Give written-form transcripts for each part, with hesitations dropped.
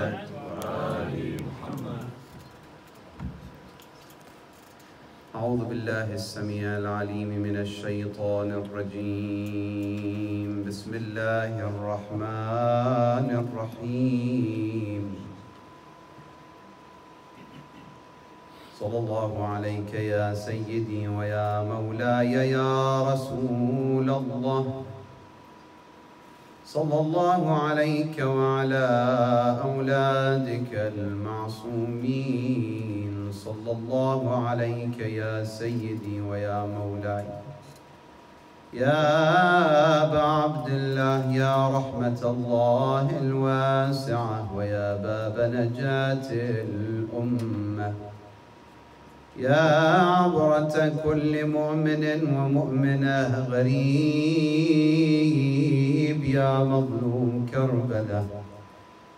محمد وآل محمد. أعوذ بالله السميع العليم من الشيطان الرجيم. بسم الله الرحمن الرحيم. صلى الله عليك يا سيدي ويا مولاي يا رسول الله. صلى الله عليك وعلى أولادك المعصومين. صلى الله عليك يا سيدي ويا مولاي يا أبا عبد الله يا رحمة الله الواسعة ويا باب نجاة الأمة يا عبرة كل مؤمن ومؤمنة غريب يا مظلوم كربلاء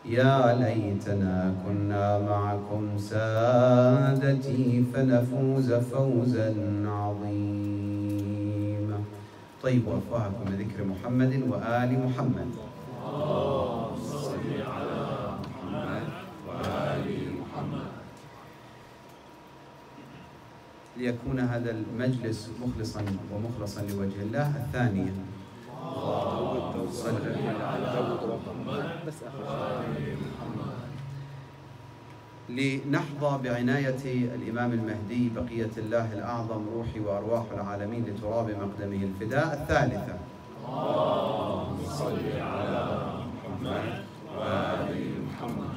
يا ليتنا كنا معكم سادتي فنفوز فوزا عظيما. طيبوا أفواهكم بذكر محمد وآل محمد. اللهم صل على محمد وآل محمد. ليكون هذا المجلس مخلصا ومخلصا لوجه الله. الثانية اللهم صل على محمد وآل محمد. لنحظى بعناية الإمام المهدي بقية الله الأعظم روحي وأرواح العالمين لتراب مقدمه الفداء. الثالثة اللهم صل على محمد وآل محمد.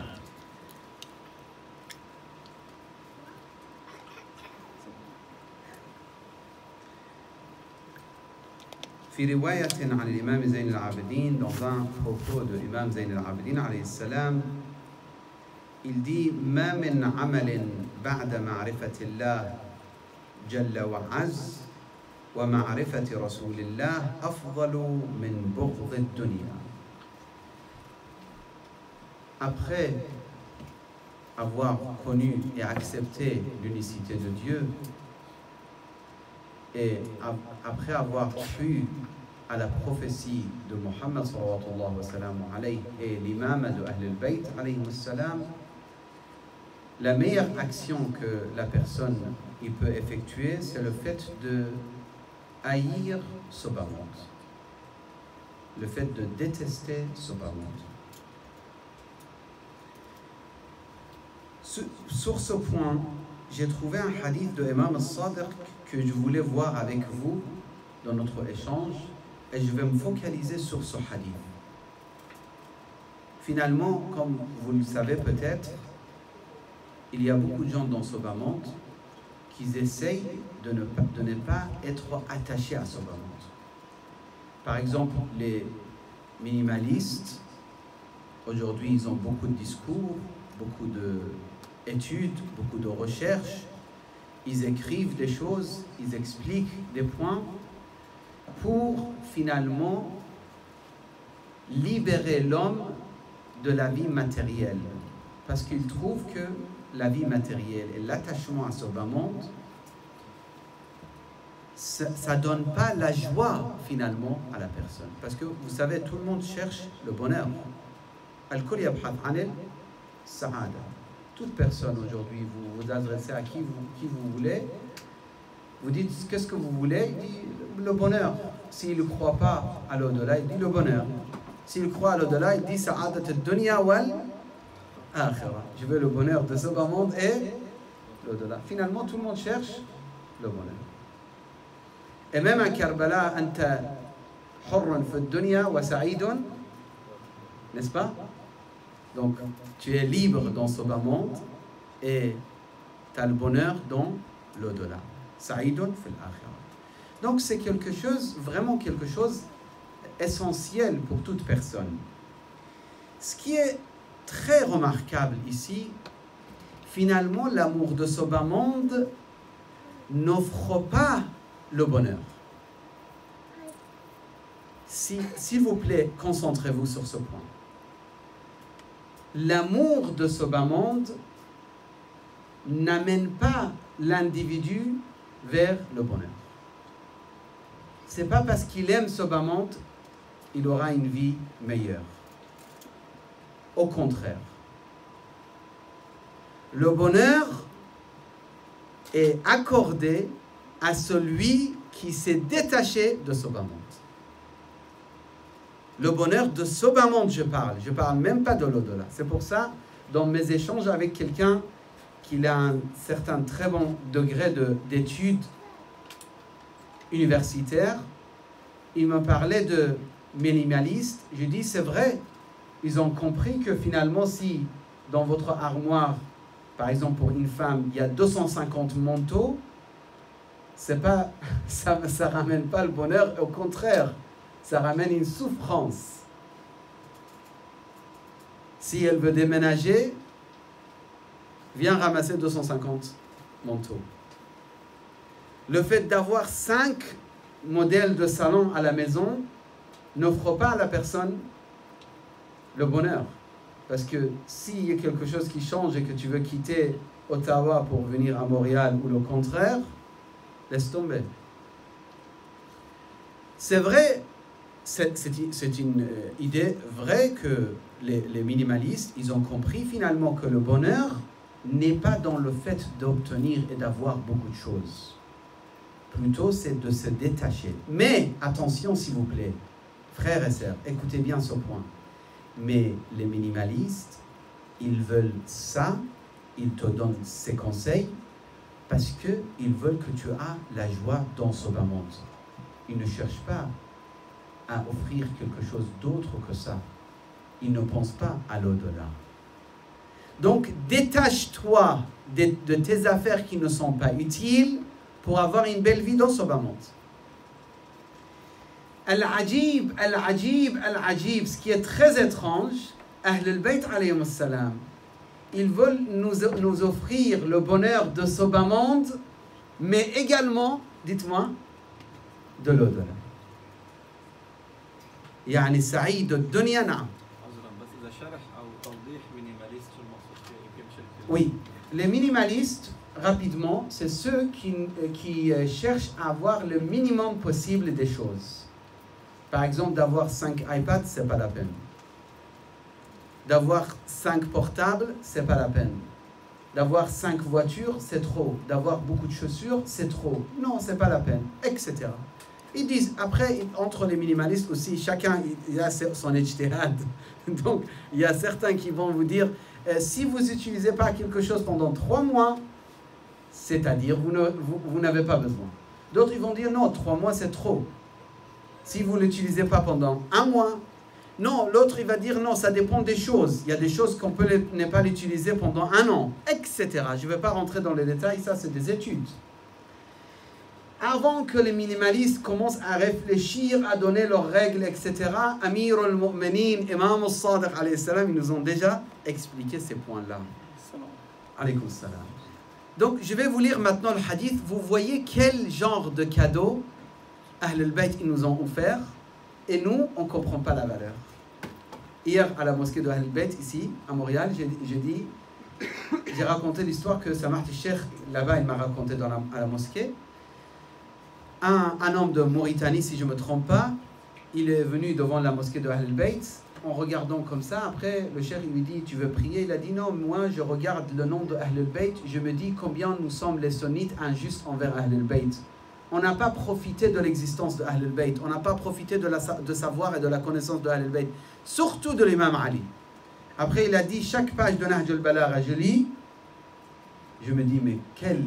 في رواية عن الإمام زين العابدين dans un propos de l'imam Zayn al-Abidin alayhi salam, il dit ما من عمل بعد معرفة الله جل وعز ومعرفة رسول الله أفضل من بغض الدنيا. Après avoir connu et accepté l'unicité de Dieu, et après avoir cru à la prophétie de Mohammed sallallahu alayhi et l'imam de Ahl al-Bayt alayhi salam, la meilleure action que la personne il peut effectuer, c'est le fait de haïr ce bas monde, le fait de détester ce bas monde. Sur ce point, j'ai trouvé un hadith de Imam al-Sadiq que je voulais voir avec vous dans notre échange, et je vais me focaliser sur ce hadith. Finalement, comme vous le savez peut-être, il y a beaucoup de gens dans ce bas monde qui essayent de ne pas être attachés à ce bas monde. Par exemple, les minimalistes, aujourd'hui ils ont beaucoup de discours, beaucoup d'études, beaucoup de recherches. Ils écrivent des choses, ils expliquent des points pour finalement libérer l'homme de la vie matérielle. Parce qu'ils trouvent que la vie matérielle et l'attachement à ce bas monde, ça ne donne pas la joie finalement à la personne. Parce que vous savez, tout le monde cherche le bonheur. Al-Kul yabhath anil sa'ada. Toute personne aujourd'hui, vous vous adressez à qui vous voulez, vous dites qu'est-ce que vous voulez, il dit le bonheur. S'il ne croit pas à l'au-delà, il dit le bonheur. S'il croit à l'au-delà, il dit sa'adat ad-dunya wal akhirah. Je veux le bonheur de ce bas monde et l'au-delà. Finalement, tout le monde cherche le bonheur. Et même à Karbala, anta hurrun fi ad-dunya wa sa'idun, n'est-ce pas? Donc, tu es libre dans ce bas monde et tu as le bonheur dans l'au-delà. Sa'idun fil akhirah. Donc, c'est quelque chose, vraiment quelque chose essentiel pour toute personne. Ce qui est très remarquable ici, finalement, l'amour de ce bas monde n'offre pas le bonheur. S'il vous plaît, concentrez-vous sur ce point. L'amour de ce bas monde n'amène pas l'individu vers le bonheur. C'est pas parce qu'il aime ce bas monde, il aura une vie meilleure. Au contraire, Le bonheur est accordé à celui qui s'est détaché de ce bas monde. Le bonheur de ce bas monde, je parle même pas de l'au-delà. C'est pour ça, dans mes échanges avec quelqu'un qui a un certain très bon degré d'études universitaires, il me parlait de minimalistes. Je dis, c'est vrai, ils ont compris que finalement, si dans votre armoire, par exemple pour une femme, il y a 250 manteaux, c'est pas, ça ramène pas le bonheur, au contraire, ça ramène une souffrance. Si elle veut déménager, viens ramasser 250 manteaux. Le fait d'avoir 5 modèles de salon à la maison n'offre pas à la personne le bonheur. Parce que s'il y a quelque chose qui change et que tu veux quitter Ottawa pour venir à Montréal ou le contraire, laisse tomber. C'est vrai, c'est une idée vraie que les minimalistes, ils ont compris finalement que le bonheur n'est pas dans le fait d'obtenir et d'avoir beaucoup de choses. Plutôt, c'est de se détacher. Mais, attention s'il vous plaît, frères et sœurs, écoutez bien ce point. Mais les minimalistes, ils veulent ça, ils te donnent ces conseils parce qu'ils veulent que tu aies la joie dans ce bas monde. Ils ne cherchent pas à offrir quelque chose d'autre que ça. Ils ne pensent pas à l'au-delà. Donc, détache-toi de tes affaires qui ne sont pas utiles pour avoir une belle vie dans ce bas monde. Al-Ajib, Al-Ajib, Al-Ajib, ce qui est très étrange, Ahl al-Bayt alayhim salam, ils veulent nous offrir le bonheur de ce bas monde, mais également, dites-moi, de l'au-delà. يعني سعيد الدنيا نعم. Oui, les minimalistes, rapidement, c'est ceux qui cherchent à avoir le minimum possible des choses. Par exemple, d'avoir 5 iPads, c'est pas la peine. D'avoir 5 portables, c'est pas la peine. D'avoir 5 voitures, c'est trop. D'avoir beaucoup de chaussures, c'est trop. Non, c'est pas la peine, etc. Ils disent, après, entre les minimalistes aussi, chacun il a son ijtihad. Donc, il y a certains qui vont vous dire, si vous n'utilisez pas quelque chose pendant 3 mois, c'est-à-dire vous n'avez pas besoin. D'autres, ils vont dire, non, 3 mois, c'est trop. Si vous ne l'utilisez pas pendant 1 mois, non, l'autre, il va dire, non, ça dépend des choses. Il y a des choses qu'on peut ne pas l'utiliser pendant 1 an, etc. Je ne vais pas rentrer dans les détails, ça, c'est des études. Avant que les minimalistes commencent à réfléchir, à donner leurs règles, etc., Amir al-Mu'minin, Imam al-Sadiq, alayhi salam, ils nous ont déjà expliqué ces points-là. Alaykoum salam. Donc, je vais vous lire maintenant le hadith. Vous voyez quel genre de cadeau Ahl al-Bayt ils nous ont offert et nous, on ne comprend pas la valeur. Hier, à la mosquée de Ahl al-Bayt, ici, à Montréal, j'ai raconté l'histoire que Samah al-Sheikh, là-bas, il m'a raconté à la mosquée. Un homme de Mauritanie, si je ne me trompe pas, il est venu devant la mosquée de Ahl al-Bayt en regardant comme ça. Après, le cheikh lui dit, tu veux prier? Il a dit, non, moi je regarde le nom de Ahl al-Bayt, je me dis combien nous sommes les sunnites injustes envers Ahl al-Bayt. On n'a pas profité de l'existence de Ahl al-Bayt, on n'a pas profité de savoir et de la connaissance de Ahl al-Bayt, surtout de l'imam Ali. Après, il a dit, chaque page de Nahj al-Balagha, je lis, je me dis, mais quel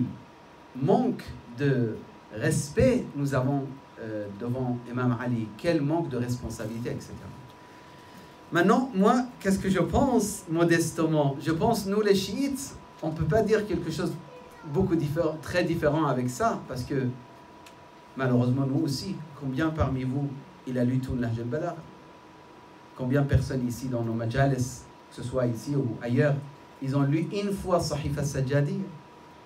manque de respect nous avons devant Imam Ali, quel manque de responsabilité, etc. Maintenant, moi, qu'est-ce que je pense modestement? Je pense, nous les chiites, on ne peut pas dire quelque chose très différent avec ça, parce que malheureusement, nous aussi, combien parmi vous, il a lu tout le Nahj al-Balagha? Combien de personnes ici dans nos majalis, que ce soit ici ou ailleurs, ils ont lu une fois Sahif al-Sajjadiyya?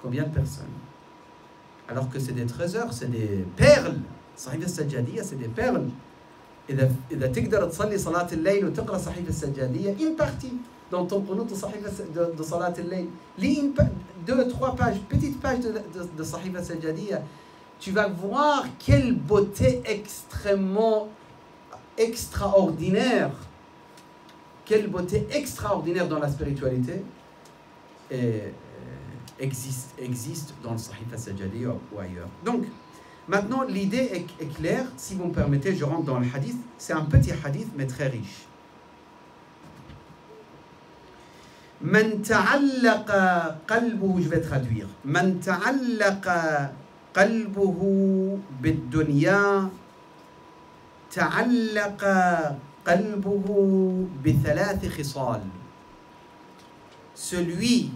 Combien de personnes? Alors que c'est des trésors, c'est des perles. Sahif al-Sajjadiyya, c'est des perles. إذا تقدر تصلي صلاة الليل وتقرأ صحيفة السجادية une partie dans ton qunut de صلاة الليل, lis 2-3 pages, petite page de صحيفة السجادية, tu vas voir quelle beauté extrêmement extraordinaire, quelle beauté extraordinaire dans la spiritualité. existe dans le Sahih al-Sajjadi ou ailleurs. Donc, maintenant, l'idée est claire. Si vous me permettez, je rentre dans le hadith. C'est un petit hadith, mais très riche. Man ta'allaqa qalbuhu, je vais traduire. Man ta'allaqa qalbuhu bid-dunya ta'allaqa qalbuhu bi-thalath khisal. Celui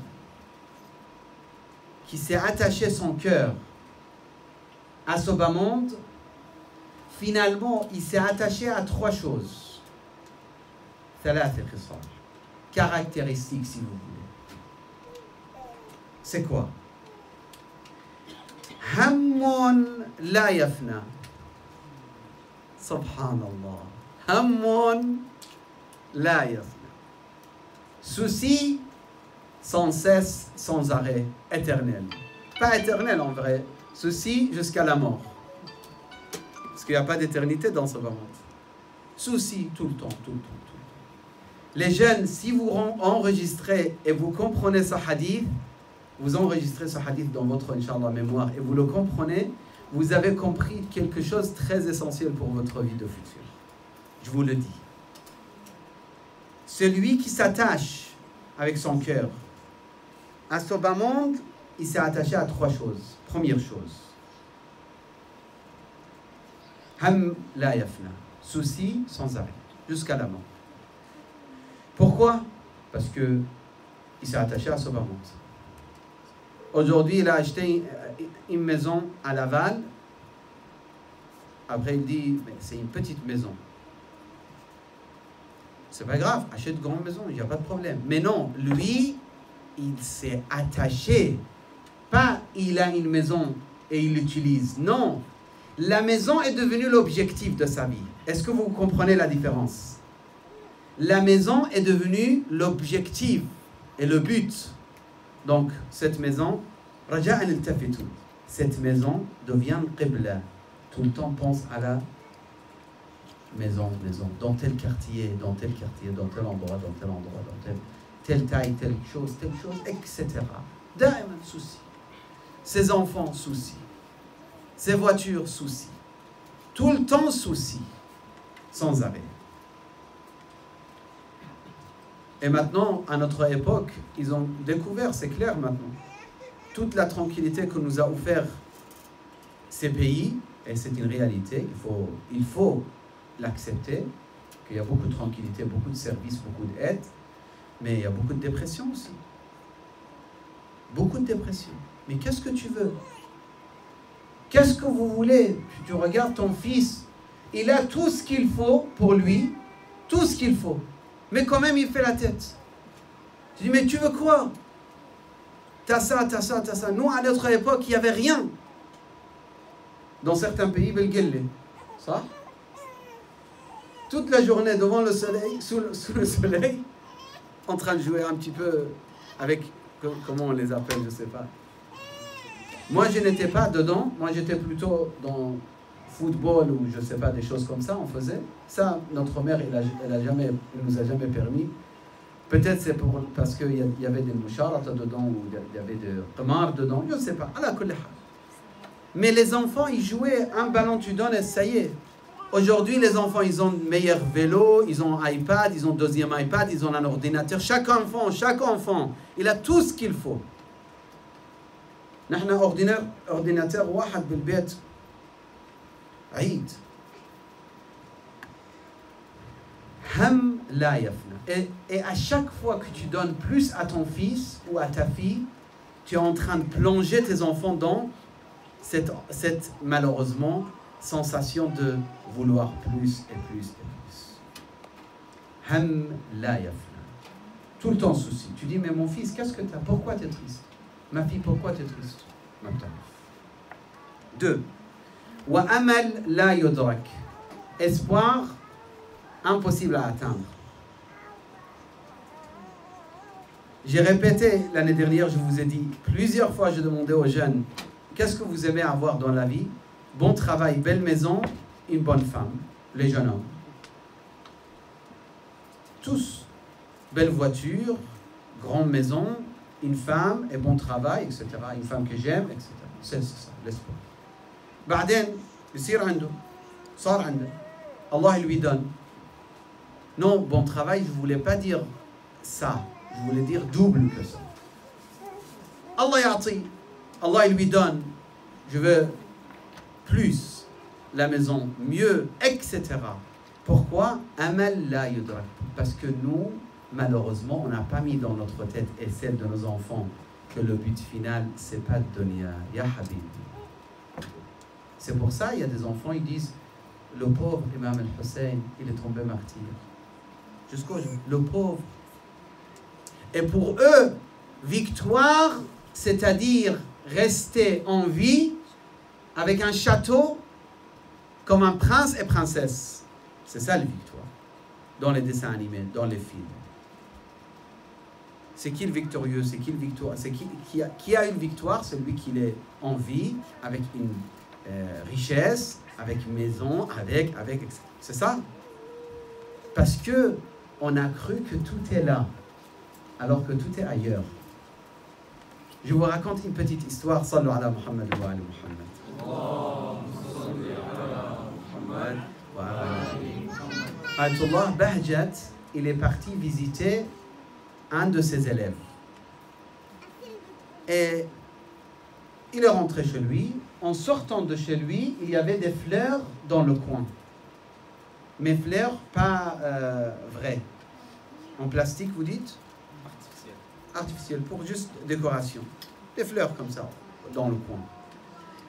qui s'est attaché son cœur à ce bas monde, finalement, il s'est attaché à 3 choses. Thalath khisal. Caractéristiques, si vous voulez. C'est quoi? Hammun la yafna. Subhanallah. Hammun la yafna. Souci sans cesse, sans arrêt, éternel. Pas éternel en vrai. Souci jusqu'à la mort. Parce qu'il n'y a pas d'éternité dans ce monde. Souci tout le temps, tout le temps. Les jeunes, si vous enregistrez et vous comprenez ce hadith, vous enregistrez ce hadith dans votre, Inch'Allah, mémoire et vous le comprenez, vous avez compris quelque chose de très essentiel pour votre vie de futur. Je vous le dis. Celui qui s'attache avec son cœur à ce bas monde, il s'est attaché à 3 choses. Première chose. Ham la yafna. Souci sans arrêt, jusqu'à la mort. Pourquoi? Parce qu'il s'est attaché à ce bas monde. Aujourd'hui, il a acheté une maison à Laval. Après, il dit, mais c'est une petite maison. C'est pas grave, achète une grande maison, il n'y a pas de problème. Mais non, lui, il s'est attaché. Pas il a une maison et il l'utilise. Non, la maison est devenue l'objectif de sa vie. Est-ce que vous comprenez la différence? La maison est devenue l'objectif et le but. Donc, cette maison, cette maison devient qibla. Tout le temps, pense à la maison. Dans tel quartier, dans tel endroit, dans telle taille, telle chose, etc. Daïman, souci. Ses enfants, souci. Ses voitures, souci. Tout le temps, souci. Sans arrêt. Et maintenant, à notre époque, ils ont découvert, c'est clair maintenant, toute la tranquillité que nous a offert ces pays, et c'est une réalité, il faut l'accepter, qu'il y a beaucoup de tranquillité, beaucoup de services, beaucoup d'aide, mais il y a beaucoup de dépression aussi. Beaucoup de dépression. Mais qu'est-ce que tu veux? Qu'est-ce que vous voulez? Tu regardes ton fils, il a tout ce qu'il faut pour lui, tout ce qu'il faut. Mais quand même, il fait la tête. Tu dis, mais tu veux quoi? T'as ça. Nous, à notre époque, il n'y avait rien. Dans certains pays, Belguelle. Ça? Toute la journée devant le soleil, sous le soleil, en train de jouer un petit peu avec, comment on les appelle, je ne sais pas. Moi, je n'étais pas dedans. Moi, j'étais plutôt dans football ou je ne sais pas, des choses comme ça, on faisait. Ça, notre mère, elle nous a jamais permis. Peut-être c'est parce qu'il y avait des moucharata dedans ou il y avait des qamar dedans, je ne sais pas. Mais les enfants, ils jouaient, un ballon tu donnes et ça y est. Aujourd'hui, les enfants, ils ont un meilleur vélo, ils ont un iPad, ils ont un deuxième iPad, ils ont un ordinateur. Chaque enfant, il a tout ce qu'il faut. نحن ordinateur واحد بالبيت عيد. Ham la yafna. Et à chaque fois que tu donnes plus à ton fils ou à ta fille, tu es en train de plonger tes enfants dans cette malheureusement sensation de vouloir plus et plus et plus. Ham la yafna. Tout le temps souci. Tu dis, mais mon fils, qu'est-ce que tu as? Pourquoi tu es triste? Ma fille, pourquoi tu es triste? 2. Wa amal la yudrak. Espoir impossible à atteindre. J'ai répété l'année dernière, je vous ai dit, plusieurs fois je demandais aux jeunes, qu'est-ce que vous aimez avoir dans la vie? Bon travail, belle maison, une bonne femme, les jeunes hommes. Tous, belle voiture, grande maison une femme et bon travail, etc. Une femme que j'aime, etc. C'est ça, l'espoir. بعدين يصير عنده صار عنده Allah lui donne. Non, bon travail, je ne voulais pas dire ça. Je voulais dire double que ça. Allah ya'ti. Allah lui donne. Je veux plus la maison, mieux, etc. Pourquoi? Amal la yudrak. Parce que nous, malheureusement, on n'a pas mis dans notre tête et celle de nos enfants que le but final, c'est pas de dunya. Ya habibi. C'est pour ça, il y a des enfants, ils disent, le pauvre Imam al-Hussein, il est tombé martyr. Jusqu'au jour, le pauvre. Et pour eux, victoire, c'est-à-dire rester en vie avec un château comme un prince et princesse. C'est ça la victoire. Dans les dessins animés, dans les films. C'est qui le victorieux? C'est qui le victoire? C'est qui a une victoire? C'est lui qui est en vie, avec une richesse, avec une maison, avec c'est ça. Parce que on a cru que tout est là, alors que tout est ailleurs. Je vous raconte une petite histoire. Sallu ala Muhammad wa ala Muhammad. Ayatollah Bahjat, il est parti visiter un de ses élèves. Et il est rentré chez lui. En sortant de chez lui, il y avait des fleurs dans le coin. Mais fleurs pas vraies. En plastique, vous dites? Artificielles. Artificielles, pour juste décoration. Des fleurs comme ça, dans le coin.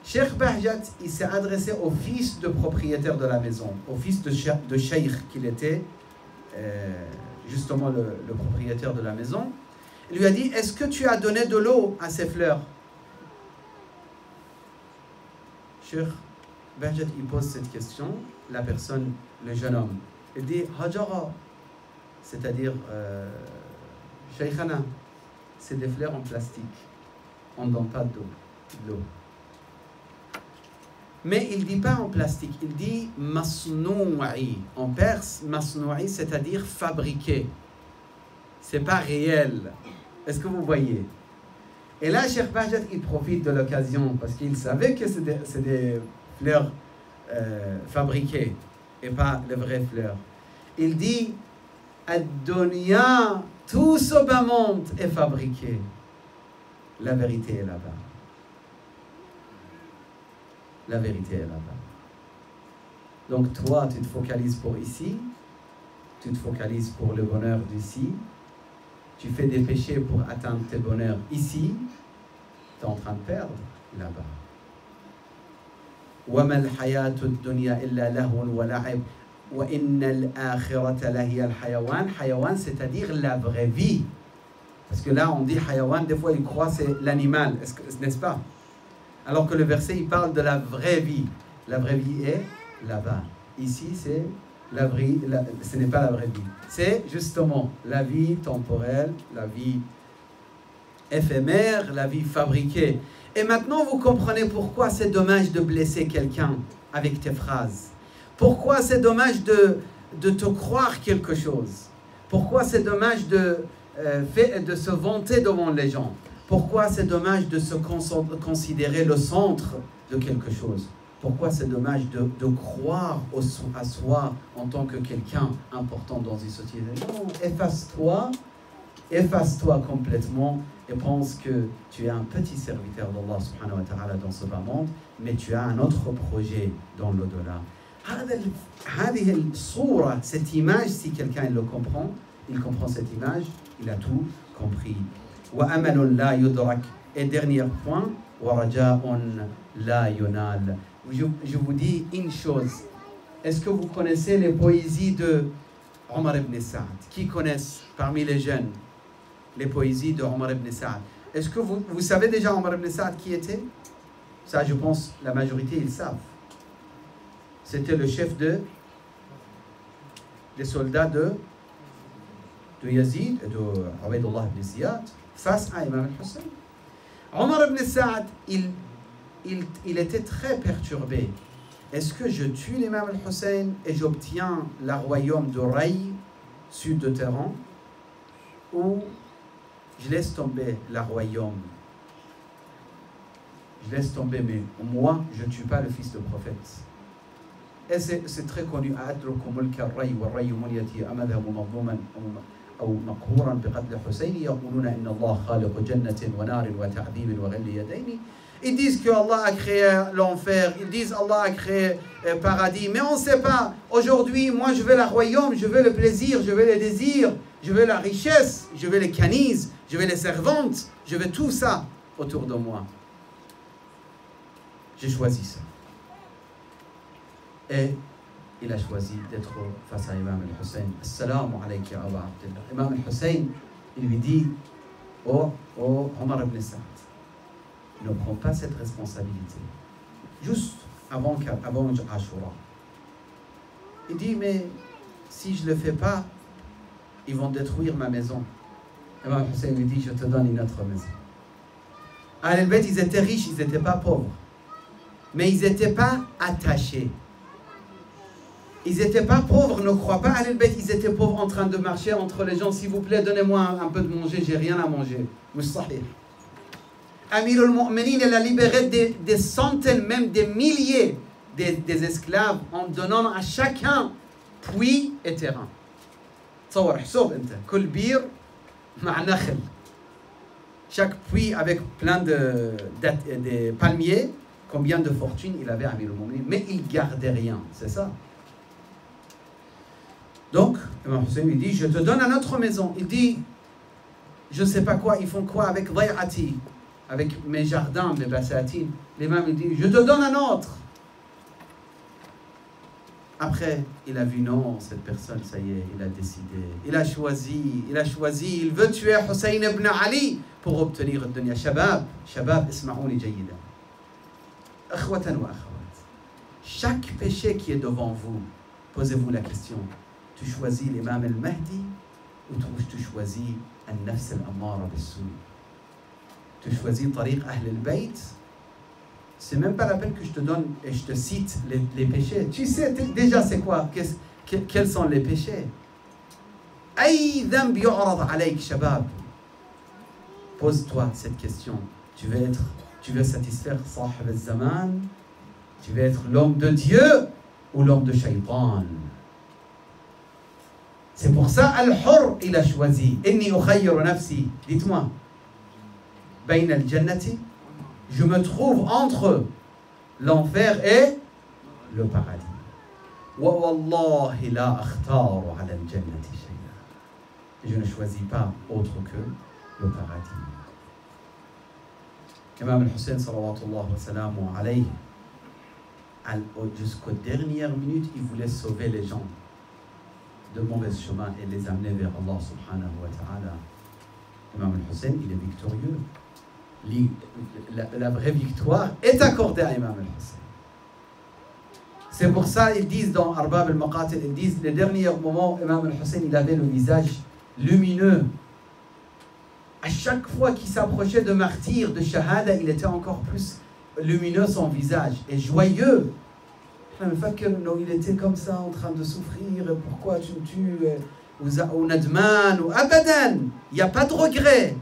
Cheikh Bahjat, il s'est adressé au fils de propriétaire de la maison, au fils de cheikh qu'il était, justement le propriétaire de la maison. Il lui a dit, est-ce que tu as donné de l'eau à ces fleurs? Cheikh Bahjat, il pose cette question, la personne, le jeune homme, il dit, Hajara, c'est-à-dire, Shaykhana, c'est des fleurs en plastique, on ne donne pas de l'eau. Mais il ne dit pas en plastique, il dit masnoui. En perse, masnoui, c'est-à-dire fabriqué. Ce n'est pas réel. Est-ce que vous voyez? Et là, Cheikh Bahjat, il profite de l'occasion parce qu'il savait que c'est des fleurs fabriquées et pas les vraies fleurs. Il dit Ad-dunya, tout ce bas monde est fabriqué. La vérité est là-bas. La vérité est là-bas. Donc toi, tu te focalises pour ici, tu te focalises pour le bonheur d'ici, tu fais des péchés pour atteindre tes bonheurs ici, tu es en train de perdre là-bas. وَمَا الْحَيَاةُ الدُّنْيَا إِلَّا لَهْوٌ وَلَعِبٌ وَإِنَّ الْآخِرَةَ لَهِيَ الْحَيَوَانِ. Hayawan, c'est-à-dire la vraie vie. Parce que là, on dit hayawan, des fois ils croient que c'est l'animal, n'est-ce pas? Alors que le verset, il parle de la vraie vie. La vraie vie est là-bas. Ici, c'est la vraie, ce n'est pas la vraie vie. C'est justement la vie temporelle, la vie éphémère, la vie fabriquée. Et maintenant, vous comprenez pourquoi c'est dommage de blesser quelqu'un avec tes phrases. Pourquoi c'est dommage de te croire quelque chose. Pourquoi c'est dommage de se vanter devant les gens. Pourquoi c'est dommage de se considérer le centre de quelque chose? Pourquoi c'est dommage de croire à soi en tant que quelqu'un important dans une société? Non, efface-toi complètement et pense que tu es un petit serviteur d'Allah subhanahu wa ta'ala dans ce bas monde, mais tu as un autre projet dans l'au-delà. Cette image, si quelqu'un il comprend cette image, il a tout compris. Et dernier point, je vous dis une chose. Est-ce que vous connaissez les poésies de Omar ibn Saad? Qui connaissent parmi les jeunes les poésies de Omar ibn Saad? Est-ce que vous savez déjà Omar ibn Saad qui était? Ça, je pense, la majorité, ils savent. C'était le chef des soldats de Yazid et de Ubaydullah ibn Ziyad face à Imam al-Hussein. Omar ibn Saad, il était très perturbé. Est-ce que je tue l'imam al-Hussein et j'obtiens le royaume de Ray, sud de Téhéran, ou je laisse tomber le royaume. Je laisse tomber, mais moi, je ne tue pas le fils de prophète. Et c'est très connu. أو مقهورا بقتل حسين يقولون إن الله خالق جنة ونار وتعذيب وغل يدين. Ils disent que Allah a créé l'enfer, ils disent Allah a créé le paradis, mais on ne sait pas. Aujourd'hui, moi je veux le royaume, je veux le plaisir, je veux les désirs, je veux la richesse, je veux les canises, je veux les servantes, je veux tout ça autour de moi. J'ai choisi ça. Et il a choisi d'être face à Imam al-Hussein. Assalamu alayka ya Aba Abdullah. Imam al-Hussein, il lui dit, oh Omar ibn Saad, ne prends pas cette responsabilité. Juste avant Ashura. Il dit, mais si je ne le fais pas, ils vont détruire ma maison. Imam al-Hussein lui dit, je te donne une autre maison. Ahl-Bayt, ils étaient riches, ils n'étaient pas pauvres. Mais ils n'étaient pas attachés. Ils n'étaient pas pauvres, ne crois pas, Ahl-Bayt, ils étaient pauvres en train de marcher entre les gens. S'il vous plaît, donnez-moi un peu de manger, j'ai rien à manger. Mustahil. Amir al-Mu'minin, il a libéré des centaines, même des milliers des esclaves en donnant à chacun puits et terrain. تصور حسب انت كل بير مع نخل. Chaque puits avec plein de palmiers. Combien de fortune il avait Amir al-Mu'minin, mais il gardait rien, c'est ça. Donc, Imam Hussein lui dit, je te donne une autre maison. Il dit, je ne sais pas quoi, ils font quoi avec Day'ati, avec mes jardins, mes basatines. L'imam lui dit, je te donne un autre. Après, il a vu, non, cette personne, ça y est, il a décidé. Il a choisi, il veut tuer Hussein ibn Ali pour obtenir le dunya. Shabab, isma'ouni jayyida. Akhwatan wa akhawat. Chaque péché qui est devant vous, posez-vous la question. Tu choisis l'imam al-Mahdi ou tu choisis al-nafs al-ammara bis-sou? Tu choisis tariq Ahl al-Bayt? C'est même pas la peine que je te donne et je te cite les péchés. Tu sais déjà c'est quoi? Quels sont les péchés? Ay dhanb yu'rad alayk shabab. Pose-toi cette question. Tu veux satisfaire Sahib al-Zaman? Tu veux être l'homme de Dieu ou l'homme de Shaytan? C'est pour ça, Al-Hur, il a choisi. Inni ukhayyiru nafsi. Dites-moi. Bayn al-Jannati. Je me trouve entre l'enfer et le paradis. Wa wallahi la akhtaru ala al-Jannati shay'a. Je ne choisis pas autre que le paradis. Imam al-Hussein, salawatullah wa salamu alayhi, jusqu'aux dernières minutes, il voulait sauver les gens de mauvais chemin et les amener vers Allah subhanahu wa ta'ala. Imam al-Hussein, il est victorieux. La vraie victoire est accordée à Imam al-Hussein. C'est pour ça ils disent dans Arbab al-Maqatil, ils disent les derniers moments, Imam al-Hussein, il avait le visage lumineux. À chaque fois qu'il s'approchait de martyr, de shahada, il était encore plus lumineux son visage et joyeux. Il était comme ça en train de souffrir. Pourquoi tu me tues? Ou nadman, ou abadan. Il n'y a pas de regret.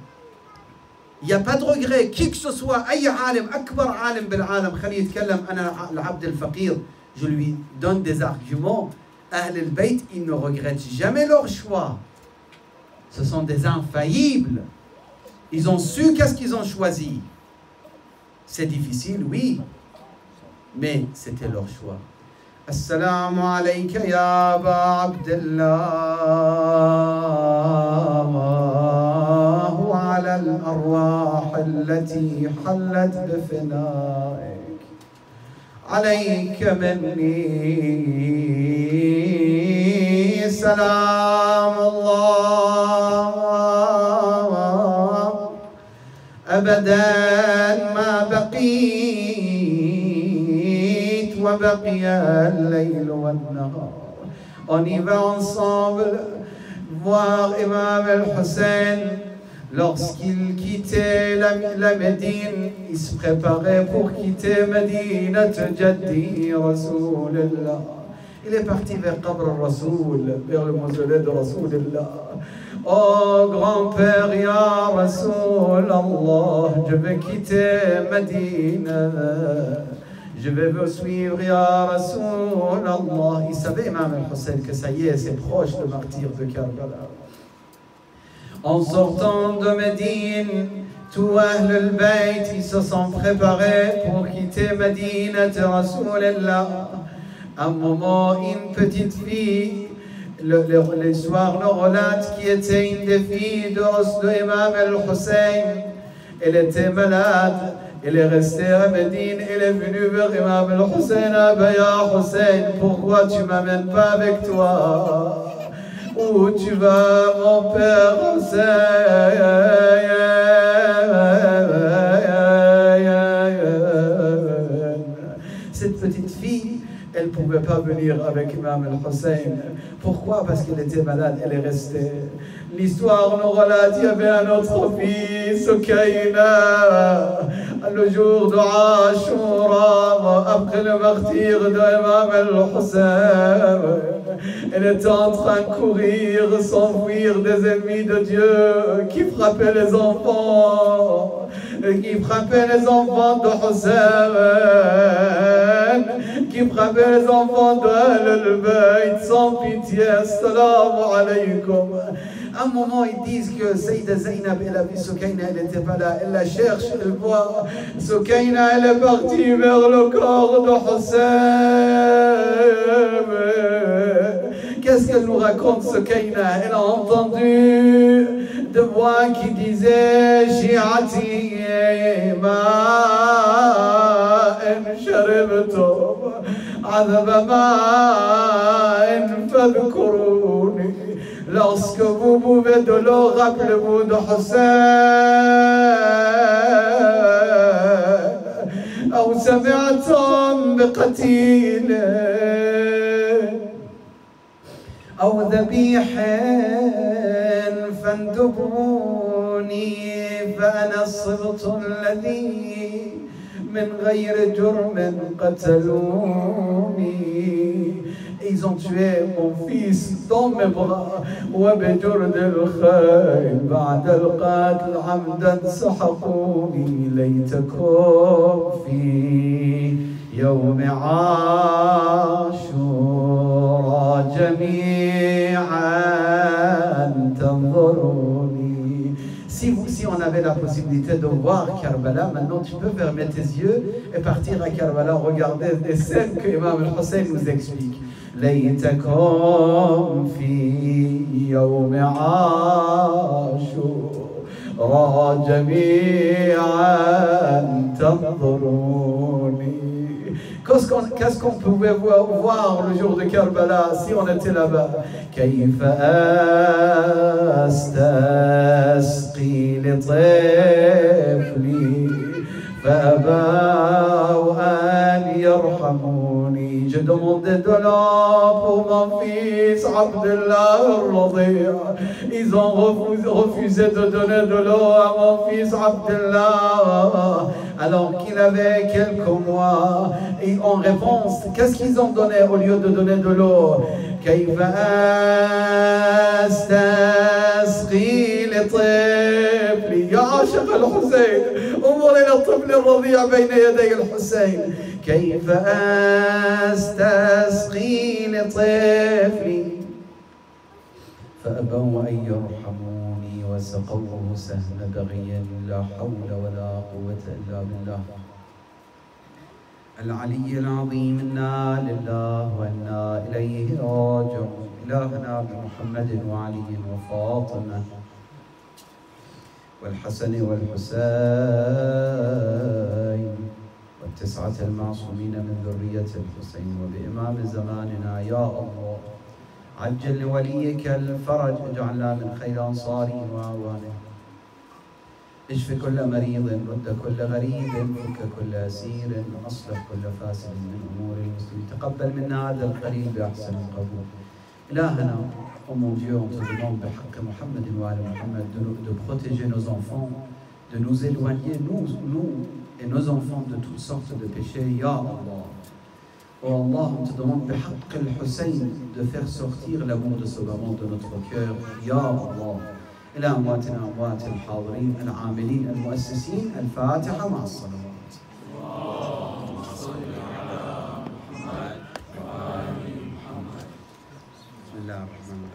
Il n'y a pas de regret. Qui que ce soit, aïe alim, akbar alim bil alam, khali yitkallam, ana al-abd al-faqir, je lui donne des arguments. Ahl al-Bayt, ils ne regrettent jamais leur choix. Ce sont des infaillibles. Ils ont su qu'est-ce qu'ils ont choisi. C'est difficile, oui. Mais c'était leur choix. Assalamu alayka ya Aba Abdullah wa ala al-arwah allati hallat bifinaik alayka minni salam Allah abadan ma baqi وبقي الليل والنهار. On y va ensemble voir Imam al-Hussein lorsqu'il quittait la Médine. Il se préparait pour quitter Médine Jaddi Rasulullah. Il est parti vers Qabr al-Rasoul, vers le mausolée de Rasoulillah. Oh grand-père, Ya Rasoul Allah, je vais quitter Médine. Je vais vous suivre, Ya Rasoul Allah. Il savait, Imam al-Hussein, que ça y est, c'est proche le martyr de Karbala. En sortant de Médine, tous Ahl al-Bayt, ils se sont préparés pour quitter Médine de Rasoulillah. À un moment, une petite fille, l'histoire le relate, qui était une des filles de Imam al-Hussein, elle était malade. Elle est restée à Médine, elle est venue vers Imam al-Hussein. Ya Hussein, pourquoi tu ne m'amènes pas avec toi? Où tu vas, mon père Hussein? Cette petite fille, elle ne pouvait pas venir avec Imam al-Hussein. Pourquoi? Parce qu'elle était malade, elle est restée. L'histoire nous relate, il y avait un autre fils, Sukaina, le jour de Ashura, après le martyr de Imam al-Hussein. Elle était en train de courir, s'enfuir des ennemis de Dieu qui frappaient les enfants, de Hussein, qui frappaient les enfants de Ahl-al-Bayt sans pitié. Assalamu alaykum. À un moment, ils disent que Sayyida Zainab, elle a vu Sukaina, elle n'était pas là, elle la cherche, elle voit. Sukaina, elle est partie vers le corps de Hussein. Qu'est-ce qu'elle nous raconte, Sukaina? Elle a entendu de voix qui disaient Shi'ati ma'en sharibtum adhaba ma'en fadhkuruni. Lorsque vous buvez de l'eau, rappelez-vous de Hussein. أو سمعتم بقتيل أو ذبيح فاندبوني فأنا الصبط الذي من غير جرم قتلوني. Ils ont tué mon fils dans mes bras. وبجرد الخيل بعد القتل عمدا سحقوني. ليتكم في يوم عاشوراء جميعا تنظروني. Si on avait la possibilité de voir Karbala, maintenant tu peux fermer tes yeux et partir à Karbala, regarder des scènes que Imam al-Hussein nous explique. ليتكم في يوم عاشوراء جميعا تنظروني. Qu'est-ce qu'on pouvait voir le jour de Karbala si on était là-bas? كيف أستسقي لطفلي فأبوا أن يرحموني. Je demandais de l'eau pour mon fils Abdullah al-Radi'. Ils ont refusé de donner de l'eau à mon fils Abdullah alors qu'il avait quelques mois. Et en réponse, qu'est-ce qu'ils ont donné au lieu de donner de l'eau? كيف أستسقي لطفلي. يا عاشق الحسين، انظر إلى الطفل الرضيع بين يدي الحسين. كيف أستسقي لطفلي فأبوا أن يرحموني وسقوه سهم بغي. لا حول ولا قوة إلا بالله العلي العظيم. إنا لله وإنا إليه راجعون. إلهنا بمحمد وعلي وفاطمة والحسن والحسين والتسعة المعصومين من ذرية الحسين وبإمام زماننا. يا الله عجل لوليك الفرج، اجعلنا من خير أنصاره وأعوانه. اشف كل مريض، رد كل غريب، فك كل أسير، أصلح كل فاسد من أمور المسلمين. تقبل منا هذا القليل بأحسن القبول. إلهنا, oh mon Dieu, on te demande بحق محمد وآل محمد de protéger nos enfants, de nous éloigner, nous et nos enfants, de toutes sortes de péchés. Ya Allah, Oh Allah, on te demande بحق الحسين de faire sortir l'amour de ce baron de notre cœur. Ya Allah. إلى أمواتنا أموات الحاضرين العاملين المؤسسين. الفاتحة مع الصلوات. اللهم صل على محمد وآل محمد. بسم الله الرحمن الرحيم.